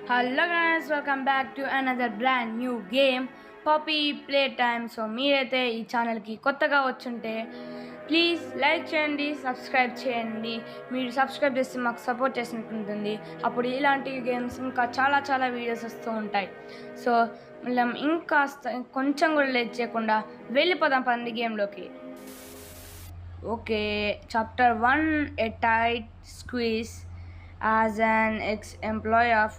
Hello guys, welcome back to another brand new game Poppy Playtime. So మీరైతే ఈ ఛానల్కి కొత్తగా వచ్చుంటే ప్లీజ్ లైక్ చేయండి, సబ్స్క్రైబ్ చేయండి. మీరు సబ్స్క్రైబ్ చేస్తే మాకు సపోర్ట్ చేసినట్టు ఉంటుంది. అప్పుడు ఇలాంటి గేమ్స్ ఇంకా చాలా వీడియోస్ వస్తూ ఉంటాయి. సో మనం ఇంకాస్త కొంచెం కూడా లేట్ చేయకుండా వెళ్ళిపోదాం పదండి గేమ్లోకి. Okay, chapter 1, a tight squeeze. As an ex-employee of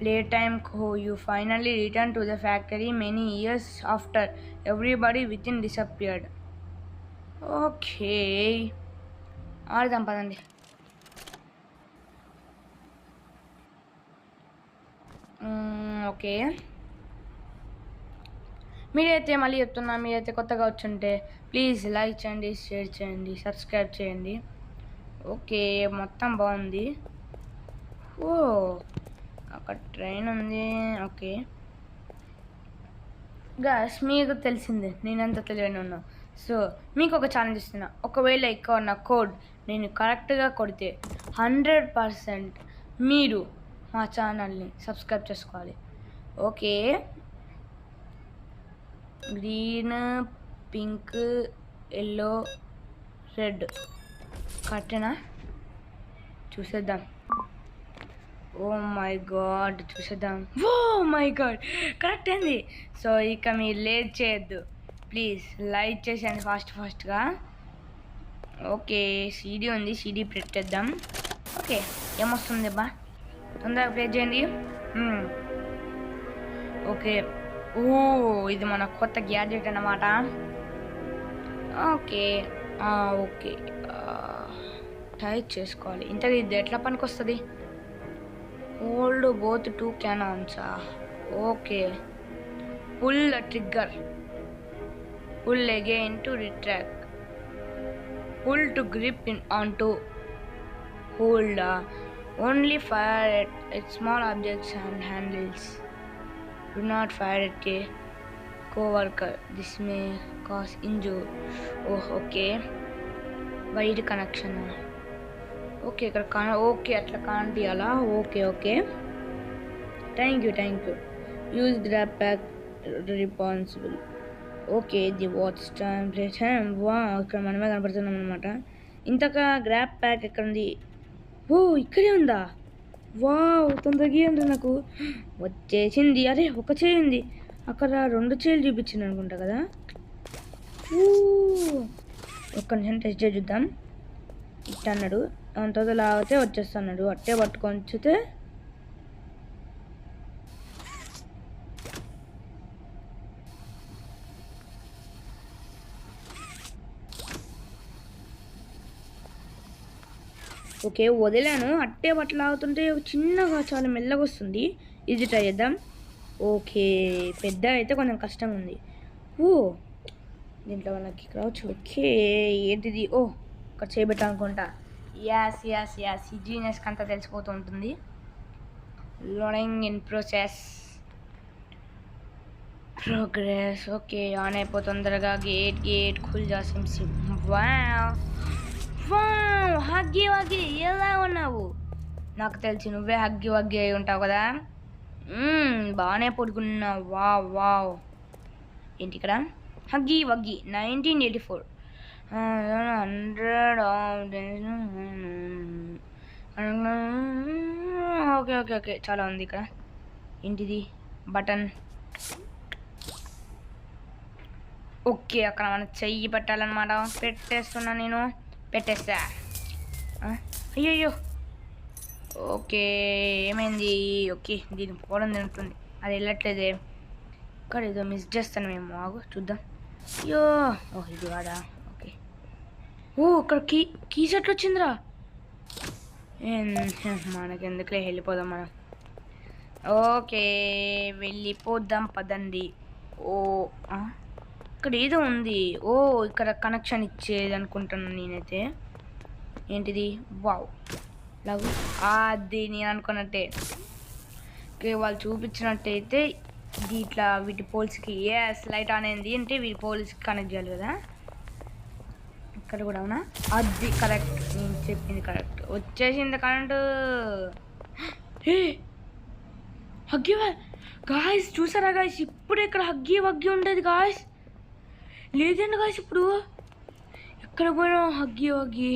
Playtime Co., you finally returned to the factory many years after everybody within disappeared. Okay. ఆడదాం పదండి. ఓకే, మీరైతే మళ్ళీ చెప్తున్నా, మీరైతే కొత్తగా వచ్చుంటే ప్లీజ్ లైక్ చేయండి, షేర్ చేయండి, సబ్స్క్రైబ్ చేయండి. ఓకే, మొత్తం బాగుంది. ఓ, అక్కడ ట్రైన్ ఉంది. ఓకే గాయ్స్, మీకు తెలిసిందే నేనంత తెలియని ఉన్నా. సో మీకు ఒక ఛాలెంజ్ ఇస్తున్నా. ఒకవేళ ఇక్కడ ఉన్న కోడ్ నేను కరెక్ట్గా కొడితే 100% మీరు మా ఛానల్ని సబ్స్క్రైబ్ చేసుకోవాలి. Okay, green, pink, yellow, red కరెక్టేనా? చూసేద్దాం. ఓ మై గాడ్, చూసేద్దాం. ఓ మై గాడ్, కరెక్ట్ అయింది. సో ఇక మీరు లేట్ చేయొద్దు, ప్లీజ్ లైక్ చేసేయండి ఫాస్ట్గా. ఓకే, సీడీ ఉంది, సీడీ పెట్టేద్దాం. ఓకే, ఏమొస్తుంది బా, తొందరగా ప్లే చేయండి. ఓకే, ఓ ఇది మన కొత్త గ్యాడ్జెట్ అన్నమాట. ఓకే ఓకే, టైప్ చేసుకోవాలి. ఇంతగా ఇది ఎట్లా పనికి వస్తుంది? Hold both 2 cannons. Okay, pull the trigger, pull again to retract, pull to grip in on to hold. Only fire at small objects and handles. Do not fire at a coworker, this may cause injure. Okay, wire connection. Okay, ఇక్కడ okay అట్లా కాంటియాలా? Okay, thank you. Use grab pack responsible. Okay, the watch time play time. వా, ఇక్కడ మనమే కనపడుతున్నాం అనమాట. ఇంతగా grab pack ఎక్కడ ఉంది? ఓ ఇక్కడే ఉందా? వావ్, తొందరగా ఉంది. నాకు వచ్చేసింది. అరే, ఒక చేయి ఉంది అక్కడ, 2 చేయిలు చూపించింది అనుకుంటా కదా. ఒక్క నిమిషం టెస్ట్ చేసి చూద్దాం. ఇట్ట అన్నాడు, దాని తర్వాత లాగితే వచ్చేస్తున్నాడు. అట్టే పట్టుకొని వచ్చితే ఓకే, వదిలాను. అట్టే బట్టలు లాగుతుంటే చిన్నగా చాలా మెల్లగా వస్తుంది. ఇది ట్రై చేద్దాం. ఓకే, పెద్ద అయితే కొంచెం కష్టంగా ఉంది. ఓ, దీంట్లో మనకి రావచ్చు. ఓకే, ఏంటిది? ఓ, ఇక్కడ చేయబెట్టాలనుకుంటా. యాస్ ఈ జీనియస్కి అంతా తెలిసిపోతూ ఉంటుంది. Loading in progress. Okay, on అయిపో తొందరగా. గేట్ ఖుల్ జా సిమ్. వావ్, హగ్గి వగ్గి ఎలా ఉన్నావు? నాకు తెలిసి నువ్వే హగ్గి వగ్గి అయి ఉంటావు కదా. బాగానే పడుకున్నావు. వావ్, ఏంటి ఇక్కడ? హగ్గి వగ్గి 1984. 100 ఓకే, చాలా ఉంది ఇక్కడ. ఏంటిది? బటన్. ఓకే, అక్కడ మనం చెయ్యి పెట్టాలన్నమాట. పెట్టేస్తున్నా నేను. పెట్టేస్తా. అయ్యో, ఓకే, ఏమైంది? ఓకే, దీన్ని పోవడం తింటుంది, అది వెళ్ళట్లేదే. ఇక్కడ ఏదో మిస్ చేస్తాను మేము. ఆగు చూద్దాం. అయ్యో, ఇది కాదా? ఓకే, ఇక్కడ కీ సెట్ వచ్చిందిరా. మనకెందుకులే, వెళ్ళిపోదాం మనం. ఓకే, వెళ్ళిపోదాం పదండి. ఇక్కడ ఏదో ఉంది. ఇక్కడ కనెక్షన్ ఇచ్చేది అనుకుంటున్నాను నేనైతే. ఏంటిది? వావ్, లాగు. అది నేను అనుకున్నట్టే. ఓకే, వాళ్ళు చూపించినట్టయితే ఇట్లా వీటి పోల్స్కి లైట్ ఆన్ అయింది అంటే వీటి పోల్స్కి కనెక్ట్ చేయాలి కదా. ఇక్కడ కూడా అవునా? అది కరెక్ట్, నేను చెప్పింది కరెక్ట్. వచ్చేసింది కరెంటు. హగ్గి గాయస్ చూసారా గాయస్, ఇప్పుడు ఇక్కడ హగ్గి వగ్గి ఉండేది గాయస్, లేదండి గాయస్. ఇప్పుడు ఎక్కడ పోయినా హగ్గి వగ్గి.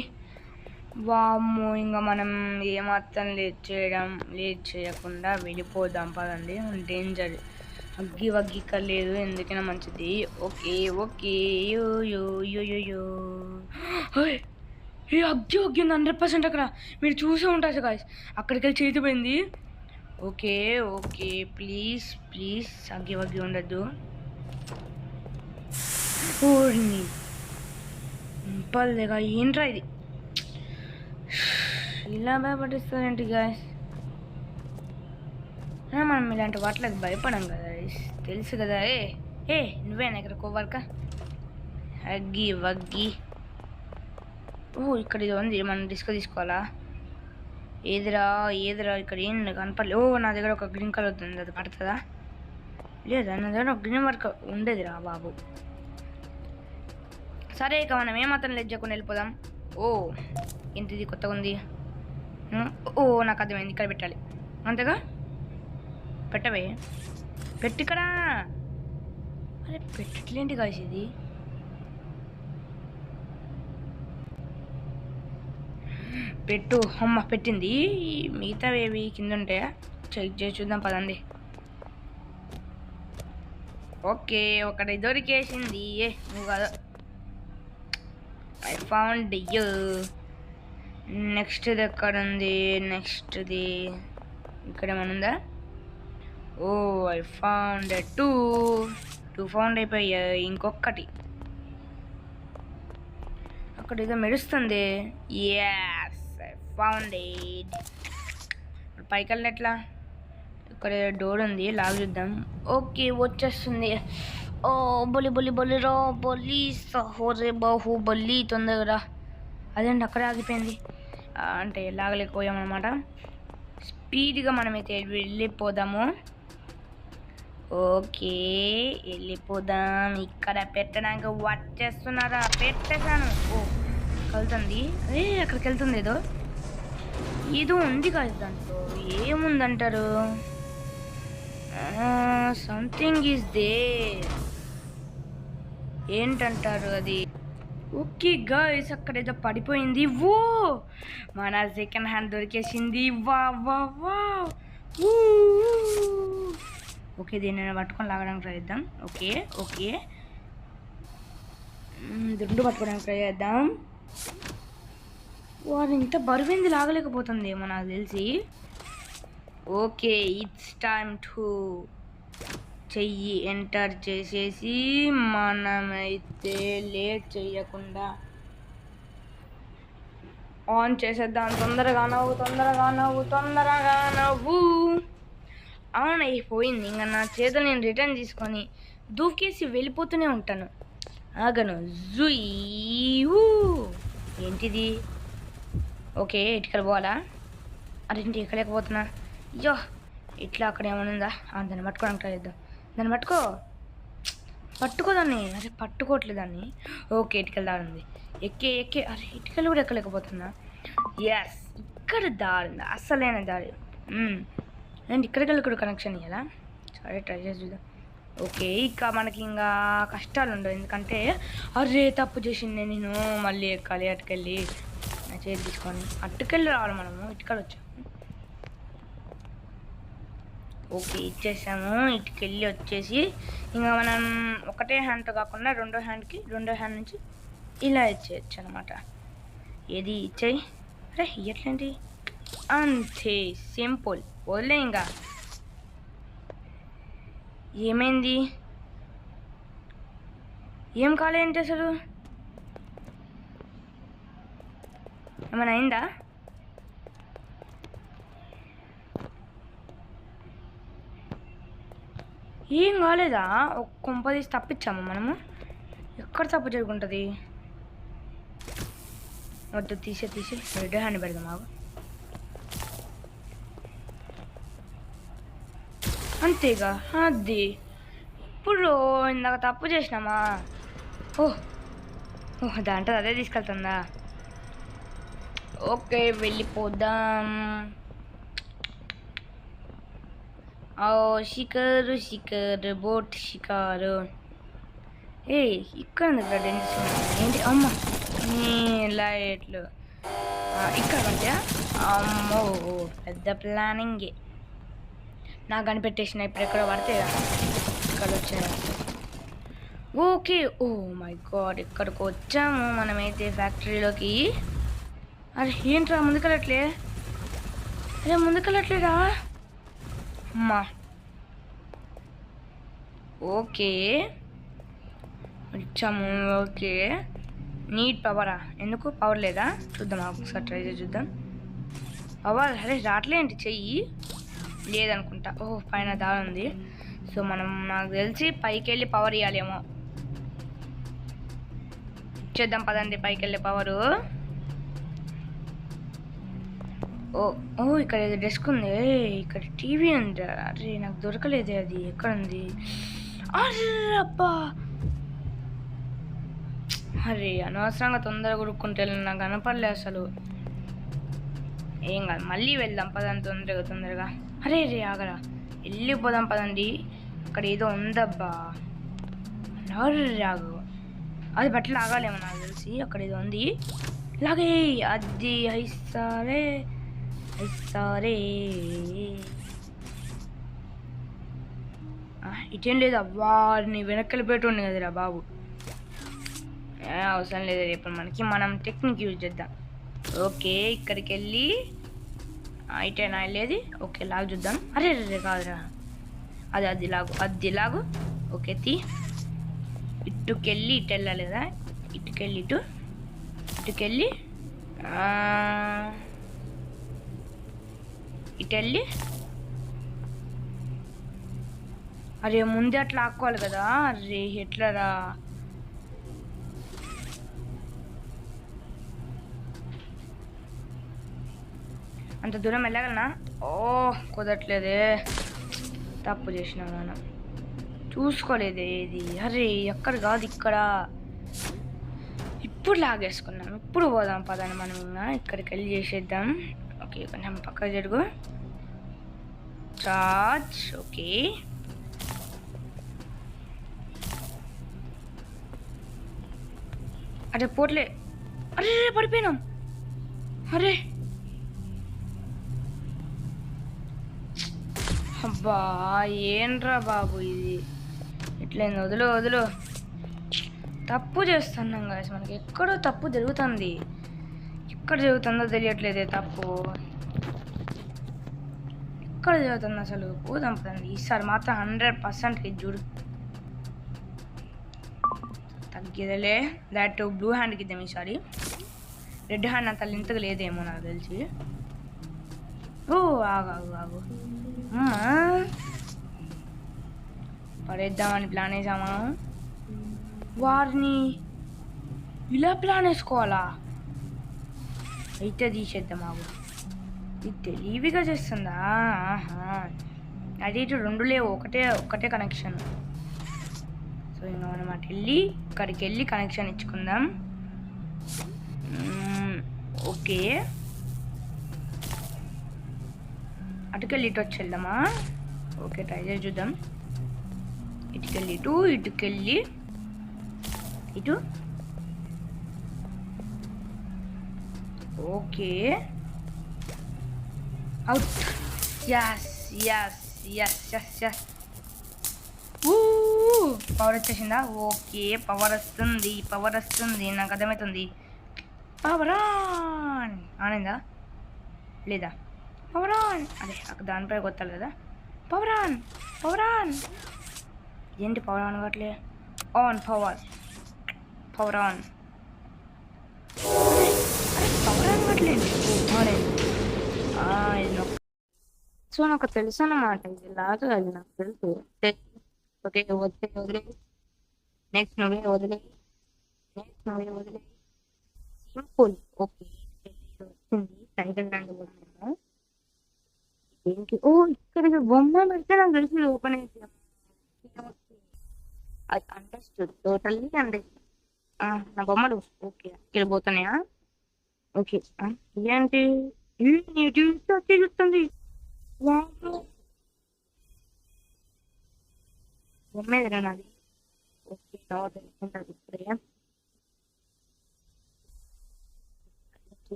వామ్మో, ఇంకా మనం ఏమాత్రం లేట్ చేయకుండా వెళ్ళిపోదాం పదండి. డేంజర్, హగ్గి వగ్గి ఇక్కడ లేదు, ఎందుకైనా మంచిది. Okay okay. యో యో యో యో యో ఏ హగ్గి వగ్గి ఉంది 100%. అక్కడ మీరు చూసే ఉంటారు గాయస్, అక్కడికి వెళ్ళి చేతిపోయింది. ఓకే ఓకే, ప్లీజ్ ప్లీజ్ హగ్గి వగ్గి ఉండద్దు. ఓడిని పల్లెగా ఏంట్రా ఇది, ఇలా భయపడిస్తారేంటి గాయస్. మనం ఇలాంటి వాటికి భయపడం కదా, తెలుసు కదా. ఏ నువ్వేనా ఇక్కడ కోవర్క హగ్గి వగ్గి? ఓ ఇక్కడ ఇది ఉంది, మనం డిస్కో తీసుకోవాలా? ఏదిరా ఇక్కడ ఏం కనపడలేదు. ఓ నా దగ్గర ఒక గ్రీన్ కలర్ ఉంది, అది పడుతుందా? లేదా నా దగ్గర ఒక గ్రీన్ వర్క్ ఉండేదిరా బాబు. సరే ఇక మనం ఏమాత్రం లేట్ చేయకుండా వెళ్ళిపోదాం. ఓ ఏంటిది కొత్తగా ఉంది? ఓ నాకు అర్థమైంది, ఇక్కడ పెట్టాలి అంతేగా. పెట్టవే, ఇక్కడ. అరే పెట్టట్లేంటి కాసి ఇది. పెట్టు, అమ్మ పెట్టింది. మిగతా ఏవి కింద ఉంటాయా చెక్ చేసి చూద్దాం పదండి. ఓకే ఒకటి దొరికేసింది. నువ్వు కాదు, ఐ ఫౌండ్ యూ. నెక్స్ట్ది ఎక్కడ ఉంది? నెక్స్ట్ది ఇక్కడ ఏమనుందా? ఓ ఐ ఫౌండ్ టూ ఫౌండ్ అయిపోయాయి. ఇంకొకటి అక్కడ ఏదో మెరుస్తుంది. yes I found it. పైకి వెళ్ళినట్లా ఇక్కడ డోర్ ఉంది, లాగ్ చూద్దాం. ఓకే వచ్చేస్తుంది. ఓ బొలి బొలి బొలి రా బొలి సహోరే బాహు బొల్లి, తొందరగా. అదేంటి అక్కడే ఆగిపోయింది, అంటే లాగలేకపోయామన్నమాట. స్పీడ్గా మనమైతే వెళ్ళిపోదాము. ఓకే వెళ్ళిపోదాం. ఇక్కడ పెట్టడానికి వచ్చేస్తున్నారా? పెట్టేశాను. ఓ కలుతుంది, అదే అక్కడికి వెళ్తుంది. ఏదో ఉంది కాదు దాంట్లో, ఏముందంటారు? సంథింగ్ ఈజ్ దేర్, ఏంటంటారు అది? ఓకే గాయ్స్ అక్కడ ఏదో పడిపోయింది. ఓ మన సెకండ్ హ్యాండ్ దొరికేసింది. వా వా వా. ఓకే దీన్ని పట్టుకొని లాగడానికి ట్రై చేద్దాం. ఓకే ఓకే రెండు పట్టుకోవడానికి ట్రై చేద్దాం. వాడు ఇంత బరువైంది, లాగలేకపోతుంది ఏమో నాకు తెలిసి. ఓకే ఇట్స్ టైమ్ టు చెయ్యి ఎంటర్ చేసేసి మనమైతే లేట్ చేయకుండా ఆన్ చేసేద్దాం. తొందరగా నవ్వు. అవును అయిపోయింది. ఇంకా నా చేతులు నేను రిటర్న్ తీసుకొని దూకేసి వెళ్ళిపోతూనే ఉంటాను, ఆగను. జుయ్ ఏంటిది? ఓకే ఇటుకలు పోవాలా? అదేంటి ఎక్కలేకపోతున్నా? అయ్యో ఇట్లా అక్కడ ఏమైనా ఉందా? దాన్ని పట్టుకోవడానికి ట్రై చేద్దాం. దాన్ని పట్టుకోదాన్ని. అరే పట్టుకోవట్లేదు దాన్ని. ఓకే ఇటుకలు దారి ఉంది, ఎక్కే. అరే ఇటుకలు కూడా ఎక్కలేకపోతున్నా. ఎస్ ఇక్కడ దారి ఉంది, అస్సలైన దారి. అండ్ ఇక్కడికి కూడా కనెక్షన్ ఇవ్వాలా? సరే ట్రై చేసి చూద్దాం. ఓకే ఇక మనకి ఇంకా కష్టాలు ఉండవు, ఎందుకంటే అరే తప్పు చేసింది నేను. మళ్ళీ ఎక్కాలి అటుకెళ్ళి, నా చేతి తీసుకొని అట్టుకెళ్ళి రావాలి మనము. ఇటుకలు వచ్చాము. ఓకే ఇచ్చేసాము. ఇటుకెళ్ళి వచ్చేసి ఇంకా మనం ఒకటే హ్యాండ్తో కాకుండా రెండో హ్యాండ్ నుంచి ఇలా ఇచ్చేయచ్చు అనమాట. ఏది ఇచ్చేయి. అరే ఎట్లేంటి? అంతే సింపుల్. వదిలే ఇంకా. ఏమైంది? ఏం కాలేంటి అసలు? ఏమైనా అయిందా? ఏం కాలేదా? ఒక కొంప తీసి తప్పించాము మనము. ఎక్కడ తప్పు జరుగుంటుంది? వద్దు తీసే రెడ్ హ్యాండ్ పెడదాం. మాకు అంతేగా. అది ఇప్పుడు ఇందాక తప్పు చేసినామా? ఓహ్ దాంట్లో అదే తీసుకెళ్తుందా? ఓకే వెళ్ళిపోదాం. ఓ షికారు షికారు బోట్ షికారు. ఏ ఇక్కడ ఉంది డెంటిస్ట్ ఏంటి అమ్మ నీ లైట్లు ఇక్కడ పడ్డా. అమ్మో పెద్ద ప్లానింగే. నాకు కనిపెట్టేసిన ఇప్పుడు ఎక్కడ పడితే ఇక్కడ వచ్చాయి. ఓకే ఓ మై గాడ్ ఇక్కడికి వచ్చాము మనమైతే ఫ్యాక్టరీలోకి. అరే ఏంట్రా ముందుకెళ్ళట్లే? అరే ముందుకెళ్ళట్లేదా అమ్మా? ఓకే వచ్చాము. ఓకే నీట్ పవరా? ఎందుకు పవర్ లేదా చూద్దాం, ఒకసారి ట్రై చేసి చూద్దాం. పవర్ అరే రావట్లేంటి? చెయ్యి లేదనుకుంటా. ఓహో పైన దారి ఉంది. సో మనం నాకు తెలిసి పైకి వెళ్ళి పవర్ ఇవ్వాలేమో. ఇచ్చేద్దాం పదండి పైకి వెళ్ళే పవరు. ఓ ఓ ఇక్కడ ఏదో డెస్క్ ఉంది. ఇక్కడ టీవీ ఉంది. అరే నాకు దొరకలేదే, అది ఎక్కడ ఉంది? అరే అబ్బా అరే అనవసరంగా తొందరగా కొడుక్కుంటే నాకు కనపడలే అసలు. ఏం కాదు మళ్ళీ వెళ్దాం పదండి తొందరగా. అరే రే ఆగరా, వెళ్ళిపోదాం పదండి. అక్కడ ఏదో ఉందబ్బా. రాగు అది బట్టలు ఆగాలేమో నాకు తెలిసి. అక్కడ ఏదో ఉంది లాగే. అది అయిస్తారే ఇటేం లేదు. అవ్వా నీ వెనక్కలు పెట్టుండే కదరా బాబు. అవసరం లేదు రేపు మనకి, మనం టెక్నిక్ యూజ్ చేద్దాం. ఓకే ఇక్కడికి వెళ్ళి ఇటేనా వెళ్ళేది? ఓకే లాగు చూద్దాం. అరే రే కాదురా, అది లాగు. ఓకే ఇటుకెళ్ళి ఇటు వెళ్ళాలి కదా. ఇటుకెళ్ళి ఇటుకెళ్ళి ఇటు వెళ్ళి. అరే ముందే అట్లా ఆక్కోవాలి కదా. అరే ఎట్లరా? అంత దూరం వెళ్ళగలనా? ఓ కుదరట్లేదే, తప్పు చేసినా మనం చూసుకోలేదే ఇది. అరే ఎక్కడ కాదు ఇక్కడ. ఇప్పుడు లాగేసుకున్నాం. ఇప్పుడు పోదాం పదని మనం. ఇంకా ఇక్కడికి వెళ్ళి చేసేద్దాం. ఓకే కొంచెం పక్క జరుగు. చార్జ్. ఓకే అరే పోట్లే. అరే పడిపోయినాం. అరే అబ్బా ఏంట్రా బాబు ఇది ఇట్లయింది. వదులు. తప్పు చేస్తున్నాం కదా మనకి. ఎక్కడో తప్పు జరుగుతుంది. ఎక్కడ జరుగుతుందో తెలియట్లేదే తప్పు. ఎక్కడ జరుగుతుంది అసలు? పోదాం పదండి ఈసారి మాత్రం 100% చూడు. తగ్గేదలే. దాట్ బ్లూ హ్యాండ్కి ఇద్దాం ఈసారి. రెడ్ హ్యాండ్ అంత ఇంతకు లేదేమో నాకు తెలిసి. ఓ ఆగు పడేద్దామని ప్లాన్ వేసామా? వారిని ఇలా ప్లాన్ వేసుకోవాలా? అయితే తీసేద్దాం. ఆగు ఇది తెలివిగా చేస్తుందా? అది ఇటు రెండు లేవు, ఒకటే కనెక్షన్. సో ఇంకా మనం అటు వెళ్ళి ఇక్కడికి వెళ్ళి కనెక్షన్ ఇచ్చుకుందాం. ఓకే అటుకెళ్ళి ఇటు వచ్చి వెళ్దామా? ఓకే ట్రై చేసి చూద్దాం. ఇటుకెళ్ళి ఇటుకెళ్ళి ఇటు. Okay out. yes పవర్ వచ్చేసిందా? ఓకే పవర్ వస్తుంది నాకు అర్థమవుతుంది. పవర్ ఆన్ ఆనిందా లేదా? Power on. అదే దానిపై కొత్తాలి కదా. పవర్ ఆన్ ఏంటి పవర్ ఆన్ కావట్లే? ఆన్ పవర్ ఆన్ కావట్లేదు. సో నాకు తెలుసు అన్నమాట. ఇది లాగా అది నాకు తెలుసు. ఓకే వదిలే నెక్స్ట్ నువ్వే వదిలే సింపుల్. ఓకే వచ్చింది టైగర్ ల్యాండ్ వదిలేమో. ఏంటి? ఓ ఇక్కడ బొమ్మ పెడితే నాకు తెలిసి ఓపెన్ అయితే అది అండర్స్టూడ్. Totally understood. నా బొమ్మలు ఓకే ఇక్కడ పోతున్నాయా? ఓకే ఏంటి వచ్చి చూస్తుంది. బొమ్మేదిరా నాది. ఓకే తర్వాత తెలుసుకుంటారు ఇప్పుడే.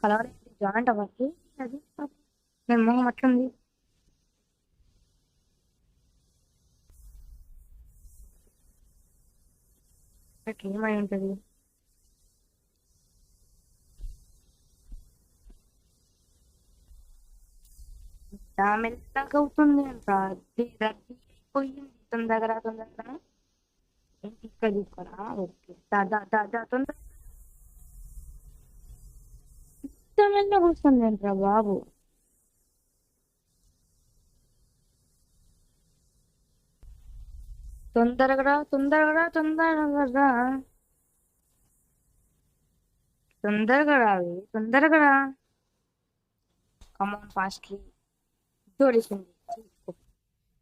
కలర్ జాయింట్ అవ్వాలి అది. నేను మొహం అట్లుంది. ఏమై ఉంటుంది? మెల్లగా అవుతుంది అంట. రద్దీ రద్దీ అయిపోయింది. తొందరగా తొందరగా ఇంటికి తీసుకురా. ఓకే దా దా దా దా తొందర. ఇంత మెల్లగా వస్తుంది అంటరా బాబు. తొందరగా రా తొందరగా రా తొందరగా రా తొందరగా రావి తొందరగా రా. కమాన్ ఫాస్ట్లీ. దొరికింది. చూసుకో.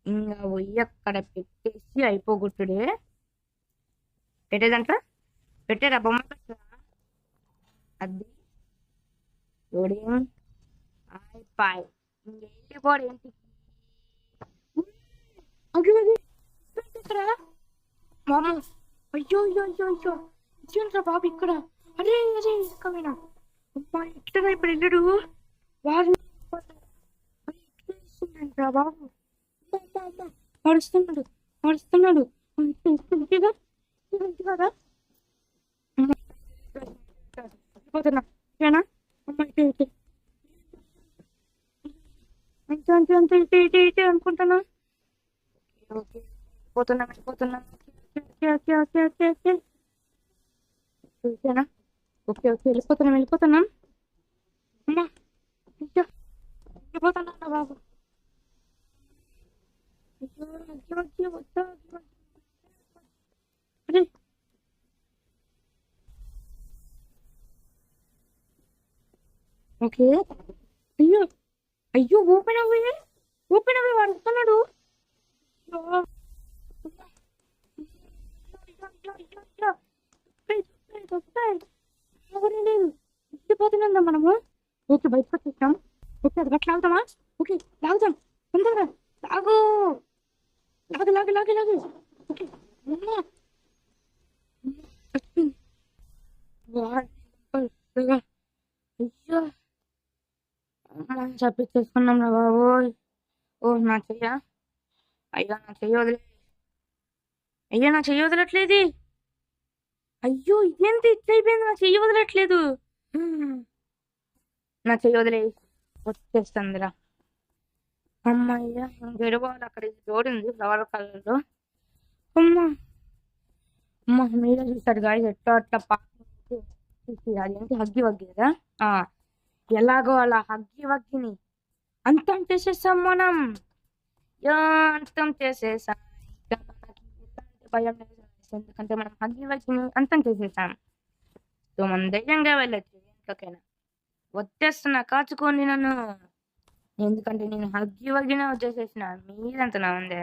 ఇంకా పోయి అక్కడ పెట్టేసి అయిపోగొట్టుడే. పెట్టేదంట పెట్టేరా బొమ్మ పెట్టరా. అది లోడింగ్ అయిపోయి ఇంకెళ్ళిపోడు ఏంటి. మామ అయ్యో అయ్యో అయ్యో అయ్యో ఇచ్చిండ్రా బాబు ఇక్కడ. అరే అరే ఇసుకమైనా అమ్మా ఎట్లా ఇప్పుడు వెళ్ళడు వారు ఇస్తుందంట్రా బాబు. అమ్మ అమ్మ అమ్మ నడుస్తున్నాడు నడుస్తున్నాడు. కదా పోతున్నా ఏనా అమ్మ ఇటు ఇటు అంతే అంతే అంతే ఇటు ఇటు ఇటు అనుకుంటున్నా. ఓకే పోతున్నాం వెళ్ళిపోతున్నాం. Okay okay okay okay okay ఓకేనా. ఓకే ఓకే వెళ్ళిపోతున్నాం వెళ్ళిపోతున్నాం. అమ్మా అయ్యో వెళ్ళిపోతున్నా బాబు. అయ్యో అయ్యో అయ్యో వద్దా అరే ఓకే. అయ్యో అయ్యో ఓపెన్ అవ్వే ఓపెన్ అవ్వే వాడు వస్తున్నాడు. ఎవరే లేదు ఇంటిపోతున్నాం మనము. ఓకే బయటకు వచ్చేసాం. ఓకే అది గట్లా లాగుతామా. ఓకే లాగుతాం తొందరగా లాగు లాగు లాగు లాగు లాగు. ఓకే అమ్మా చచ్చిపోయింది. అయ్యో అమ్మా చప్పించేసుకున్నాం రా బాబు. ఓ నా చెయ్య. అయ్యో నా చెయ్యి వదిలే. అయ్యో నా చెయ్యి వదలట్లేదు. అయ్యో ఇదేంటి ఇట్లా అయిపోయింది. నా చెయ్యి వదలట్లేదు. నా చెయ్యి వదిలే వచ్చేస్తుందిరా. అమ్మయ్యా ఇంకెడబోవాలి. అక్కడ రోడ్ ఉంది ఫ్లవర్ కలర్ లో. అమ్మా అమ్మ మీరే చూసారు గాయస్ ఎట్లా అట్లా పాకి అదేంటి హగ్గి వగ్గి కదా. ఎలాగో అలా హగ్గి వగ్గిని అంతం చేసేసాం మనం. అంతం చేసేసాం. ఇక మనకి ఎలాంటి భయం లేదు. ఎందుకంటే మనం హగ్గి వగ్గిని అంతం చేసేసాం. సో మనం ధైర్యంగా వెళ్ళచ్చు ఎంతకైనా. వచ్చేస్తున్నా కాచుకోండి నన్ను. ఎందుకంటే నేను హగ్గి వగ్గిన వచ్చేసేసిన మీరంత నా ఉందే.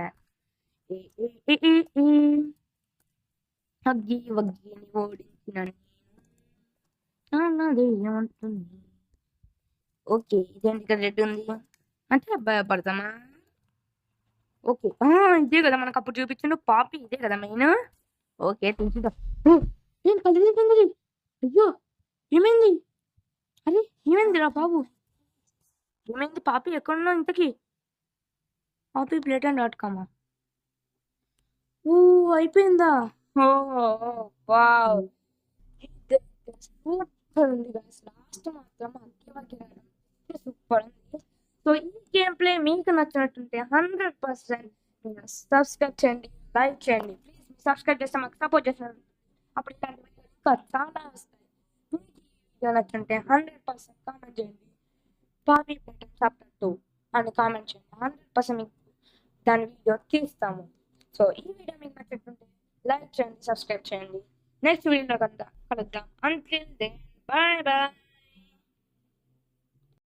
హగ్గి వగ్గిని ఓడించిన నాదే ఏమంటుంది. ఓకే ఇదేంటి ఇక్కడ రెడ్ ఉంది అంటే భయపడతామా. ఓకే ఇదే కదా మనకు అప్పుడు చూపించిన పాపి. ఇదే కదా మెయిన్. ఓకే చూసిదా. ఏం కలిగింది. అయ్యో ఏమైంది. అరే ఏమైందిరా బాబు. ఏమైంది పాపి ఎక్కడున్నావు ఇంతకీ. పాపి Playtime.com. ఓ అయిపోయిందా. వావ్ సూపర్ ఉంది గాయ్స్. లాస్ట్ మాత్రం సూపర్ ఉంది. సో ఈ గేమ్ ప్లే మీకు నచ్చినట్టుంటే 100% మీరు సబ్స్క్రైబ్ చేయండి లైక్ చేయండి. ప్లీజ్ సబ్స్క్రైబ్ చేస్తే మాకు సపోర్ట్ చేస్తారు. అప్పుడు ఇలాంటి వీడియోలు ఇంకా చాలా వస్తాయి. మీకు ఈ వీడియో నచ్చుంటే 100% కామెంట్ చేయండి. పాపి Playtime చాప్టర్ 2 అని కామెంట్ చేయండి. 100% మీకు దాని వీడియో తీస్తాము. సో ఈ వీడియో మీకు నచ్చినట్టుంటే లైక్ చేయండి సబ్స్క్రైబ్ చేయండి. నెక్స్ట్ వీడియోలో కలుద్దాం. Until then bye bye.